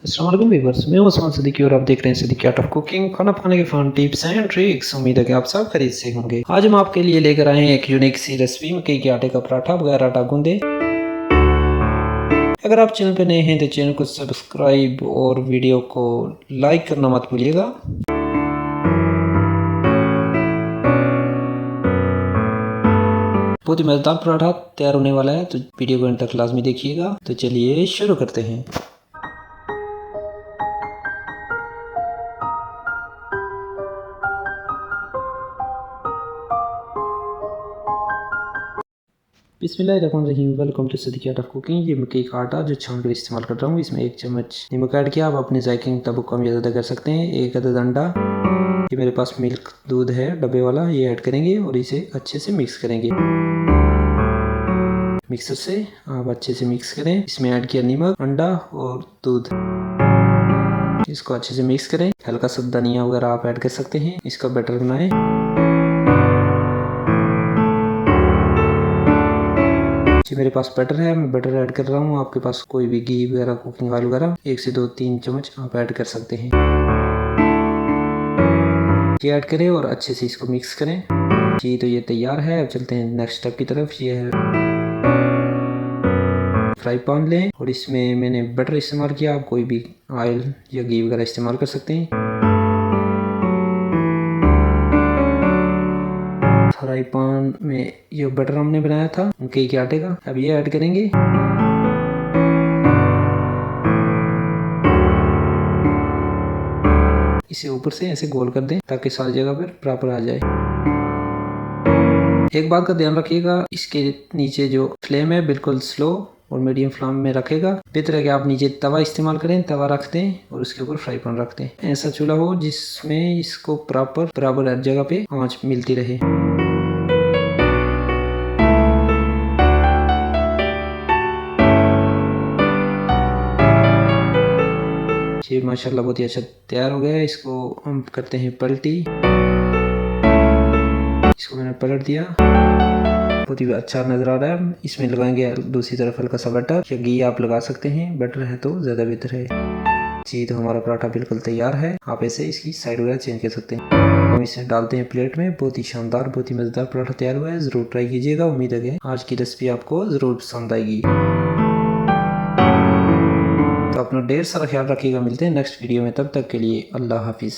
अस्सलाम वालेकुम व्यूअर्स, मैं उस्मान सिद्दीकी और आप देख रहे हैं सिद्दीकी आर्ट ऑफ कुकिंग, खाना पकाने के फन टिप्स एंड ट्रिक्स। उम्मीद है कि आप सब खरीद से होंगे। आज हम आपके लिए लेकर आए हैं एक यूनिक सी रेसिपी, मकई के आटे का पराठा बगैर आटा गूंदे। अगर आप चैनल पर नए हैं तो चैनल को सब्सक्राइब और वीडियो को लाइक करना मत भूलिएगा। बहुत ही मज़ेदार पराठा तैयार होने वाला है, तो वीडियो को अंत तक लाजमी देखिएगा। तो चलिए शुरू करते हैं। बिस्मिल्लाहिर्रहमानिर्रहीम। Welcome to Siddiqui art of cooking. ये मकई का आटा जो छान कर इस्तेमाल कर रहा हूँ। इसमें 1 चम्मच नमक ऐड किया। आप अपने जायके के मुताबिक कम या ज़्यादा कर सकते हैं। 1 अदद अंडा, ये मेरे पास मिल्क दूध है डब्बे वाला, ये ऐड करेंगे और इसे अच्छे से मिक्स करेंगे। मिक्सर से आप अच्छे से मिक्स करें। इसमें ऐड किया नमक, अंडा और दूध। इसको अच्छे से मिक्स करें। हल्का सा धनिया वगैरह आप ऐड कर सकते हैं। इसका बैटर बनाएं। जी मेरे पास बटर है, मैं बटर ऐड कर रहा हूँ। आपके पास कोई भी घी वगैरह, कुकिंग ऑयल वगैरह 1 से 2-3 चम्मच आप ऐड कर सकते हैं। ये ऐड करें और अच्छे से इसको मिक्स करें। जी तो ये तैयार है। अब चलते हैं नेक्स्ट स्टेप की तरफ। ये है फ्राई पैन लें और इसमें मैंने बटर इस्तेमाल किया। आप कोई भी ऑयल या घी वगैरह इस्तेमाल कर सकते हैं। फ्राई पैन में ये बटर हमने बनाया था मकई के आटे का, अब ये ऐड करेंगे। इसे ऊपर से ऐसे गोल कर दें ताकि सारी जगह पर बराबर आ जाए। एक बात का ध्यान रखिएगा, इसके नीचे जो फ्लेम है बिल्कुल स्लो और मीडियम फ्लेम में रखेगा। बेहतर है कि आप नीचे तवा इस्तेमाल करें, तवा रख दें और उसके ऊपर फ्राई पैन रख दें। ऐसा चूल्हा हो जिसमें इसको बराबर हर जगह पे आंच मिलती रहे। ये माशाल्लाह बहुत ही अच्छा तैयार हो गया है। इसको हम करते हैं पलटी। इसको मैंने पलट दिया, बहुत ही अच्छा नज़र आ रहा है। इसमें लगाएंगे दूसरी तरफ हल्का सा बटर या घी आप लगा सकते हैं, बटर है तो ज़्यादा बेहतर है। जी तो हमारा पराठा बिल्कुल तैयार है। आप ऐसे इसकी साइड वगैरह चेंज कर सकते हैं। हम इसे डालते हैं प्लेट में। बहुत ही शानदार, बहुत ही मज़ेदार पराठा तैयार हुआ है। ज़रूर ट्राई कीजिएगा। उम्मीद है कि आज की रेसिपी आपको ज़रूर पसंद आएगी। तो अपना ढेर सारा ख्याल रखिएगा। मिलते हैं नेक्स्ट वीडियो में, तब तक के लिए अल्लाह हाफिज़।